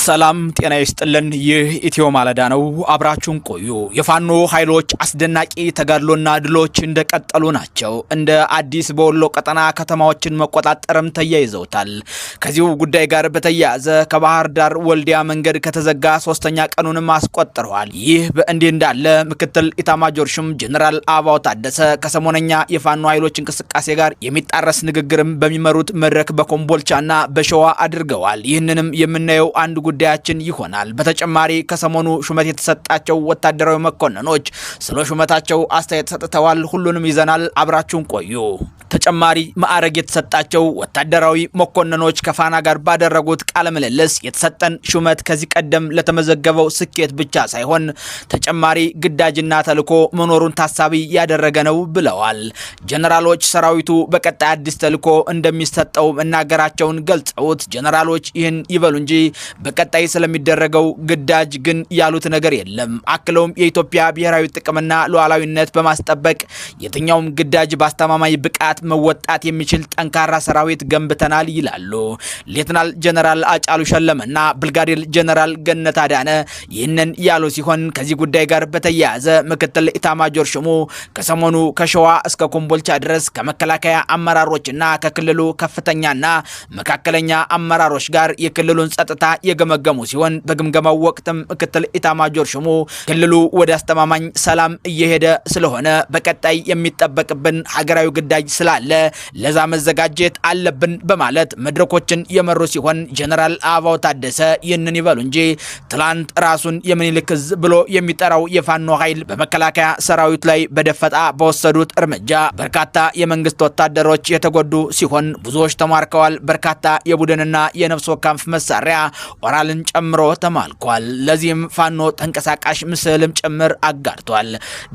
ሰላም ጤና ይስጥልን። ይህ ኢትዮ ማለዳ ነው። አብራችሁን ቆዩ። የፋኖ ኃይሎች አስደናቂ ተጋድሎና ድሎች እንደቀጠሉ ናቸው። እንደ አዲስ በወሎ ቀጠና ከተማዎችን መቆጣጠርም ተያይዘውታል። ከዚሁ ጉዳይ ጋር በተያያዘ ከባህር ዳር ወልዲያ መንገድ ከተዘጋ ሶስተኛ ቀኑንም አስቆጥረዋል። ይህ በእንዲህ እንዳለ ምክትል ኢታማጆር ሹም ጀነራል አበባው ታደሰ ከሰሞነኛ የፋኖ ኃይሎች እንቅስቃሴ ጋር የሚጣረስ ንግግርም በሚመሩት መድረክ በኮምቦልቻና በሸዋ አድርገዋል። ይህንንም የምናየው አንድ ጉዳያችን ይሆናል። በተጨማሪ ከሰሞኑ ሹመት የተሰጣቸው ወታደራዊ መኮንኖች ስለ ሹመታቸው አስተያየት ሰጥተዋል። ሁሉንም ይዘናል። አብራችሁን ቆዩ። ተጨማሪ ማዕረግ የተሰጣቸው ወታደራዊ መኮንኖች ከፋና ጋር ባደረጉት ቃለ ምልልስ የተሰጠን ሹመት ከዚህ ቀደም ለተመዘገበው ስኬት ብቻ ሳይሆን ተጨማሪ ግዳጅና ተልዕኮ መኖሩን ታሳቢ ያደረገ ነው ብለዋል። ጀነራሎች ሰራዊቱ በቀጣይ አዲስ ተልዕኮ እንደሚሰጠው መናገራቸውን ገልጸውት ጀነራሎች ይህን ይበሉ እንጂ በቀጣይ ስለሚደረገው ግዳጅ ግን ያሉት ነገር የለም። አክለውም የኢትዮጵያ ብሔራዊ ጥቅምና ሉዓላዊነት በማስጠበቅ የትኛውም ግዳጅ በአስተማማኝ ብቃት መወጣት የሚችል ጠንካራ ሰራዊት ገንብተናል ይላሉ። ሌተናል ጀነራል አጫሉ ሸለመና ብርጋዴር ጀነራል ገነት አዳነ ይህንን ያሉ ሲሆን ከዚህ ጉዳይ ጋር በተያያዘ ምክትል ኢታማጆር ሹሙ ከሰሞኑ ከሸዋ እስከ ኮምቦልቻ ድረስ ከመከላከያ አመራሮችና ከክልሉ ከፍተኛና መካከለኛ አመራሮች ጋር የክልሉን ጸጥታ የገመገሙ ሲሆን በግምገማው ወቅትም ምክትል ኢታማጆር ሹሙ ክልሉ ወደ አስተማማኝ ሰላም እየሄደ ስለሆነ በቀጣይ የሚጠበቅብን ሀገራዊ ግዳጅ ስላለ ለዛ መዘጋጀት አለብን በማለት መድረኮችን የመሩ ሲሆን ጀነራል አበባው ታደሰ ይህንን ይበሉ እንጂ ትላንት ራሱን የምኒልክ ዕዝ ብሎ የሚጠራው የፋኖ ኃይል በመከላከያ ሰራዊት ላይ በደፈጣ በወሰዱት እርምጃ በርካታ የመንግስት ወታደሮች የተጎዱ ሲሆን ብዙዎች ተማርከዋል። በርካታ የቡድንና የነፍስ ወከፍ መሳሪያ ኦራልን ጨምሮ ተማልኳል። ለዚህም ፋኖ ተንቀሳቃሽ ምስልም ጭምር አጋርቷል።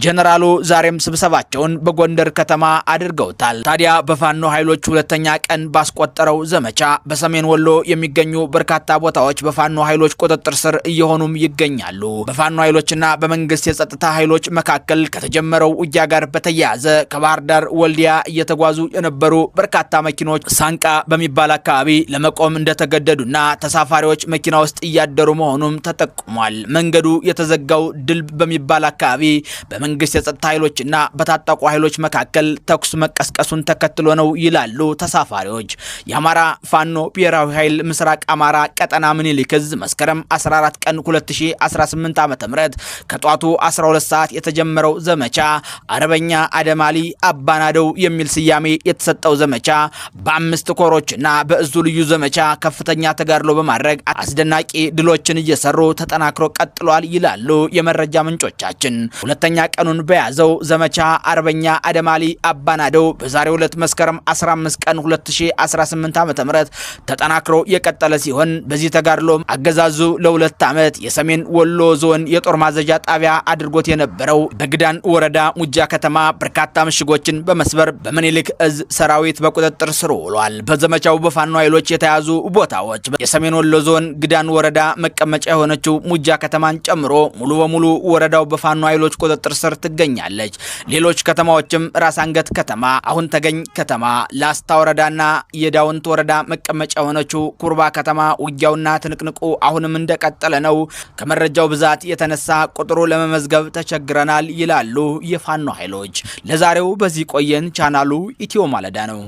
ጀነራሉ ዛሬም ስብሰባቸውን በጎንደር ከተማ አድርገውታል። ታዲያ በፋኖ ኃይሎች ሁለተኛ ቀን ባስቆጠረው ዘመቻ በሰሜን ወሎ የሚገኙ በርካታ ቦታዎች በፋኖ ኃይሎች ቁጥጥር ስር እየሆኑም ይገኛሉ። በፋኖ ኃይሎችና በመንግስት የጸጥታ ኃይሎች መካከል ከተጀመረው ውጊያ ጋር በተያያዘ ከባህር ዳር ወልዲያ እየተጓዙ የነበሩ በርካታ መኪኖች ሳንቃ በሚባል አካባቢ ለመቆም እንደተገደዱና ተሳፋሪዎች መኪና ውስጥ እያደሩ መሆኑም ተጠቁሟል። መንገዱ የተዘጋው ድልብ በሚባል አካባቢ በመንግስት የጸጥታ ኃይሎችና በታጠቁ ኃይሎች መካከል ተኩስ መቀስቀሱን ተከትሎ ነው ይላሉ ተሳፋሪዎች። የአማራ ፋኖ ብሔራዊ ኃይል ምስራቅ አማራ ቀጠና ምኒልክ ዕዝ መስከረም 14 ቀን 2018 ዓ.ም ከጧቱ 12 ሰዓት የተጀመረው ዘመቻ አርበኛ አደማሊ አባናደው የሚል ስያሜ የተሰጠው ዘመቻ በአምስት ኮሮችና በእዙ ልዩ ዘመቻ ከፍተኛ ተጋድሎ በማድረግ አስደናቂ ድሎችን እየሰሩ ተጠናክሮ ቀጥሏል ይላሉ የመረጃ ምንጮቻችን። ሁለተኛ ቀኑን በያዘው ዘመቻ አርበኛ አደማሊ አባናደው በዛሬው ዕለት መስከረም 15 ቀን 2018 ዓ.ም ተጠናክሮ የቀጠለ ሲሆን በዚህ ተጋድሎ አገዛዙ ለሁለት ዓመት የሰሜን ወሎ ዞን የጦር ማዘዣ ጣቢያ አድርጎት የነበረው በግዳን ወረዳ ሙጃ ከተማ በርካታ ምሽጎችን በመስበር በምኒልክ ዕዝ ሰራዊት በቁጥጥር ስር ውሏል። በዘመቻው በፋኖ ኃይሎች የተያዙ ቦታዎች የሰሜን ወሎ ዞን ግዳን ወረዳ መቀመጫ የሆነችው ሙጃ ከተማን ጨምሮ ሙሉ በሙሉ ወረዳው በፋኖ ኃይሎች ቁጥጥር ስር ትገኛለች። ሌሎች ከተማዎችም ራስ አንገት ከተማ፣ አሁን ተገኝ ከተማ፣ ላስታ ወረዳና የዳውንት ወረዳ መቀመጫ የሆነችው ኩርባ ከተማ ውጊያውና ትንቅንቁ አሁንም እንደቀጠለ ነው። ከመረጃው ብዛት የተነሳ ቁጥሩ ለመመዝገብ ተቸግረናል ይላሉ የፋኖ ኃይሎች። ለዛሬው በዚህ ቆየን። ቻናሉ ኢትዮ ማለዳ ነው።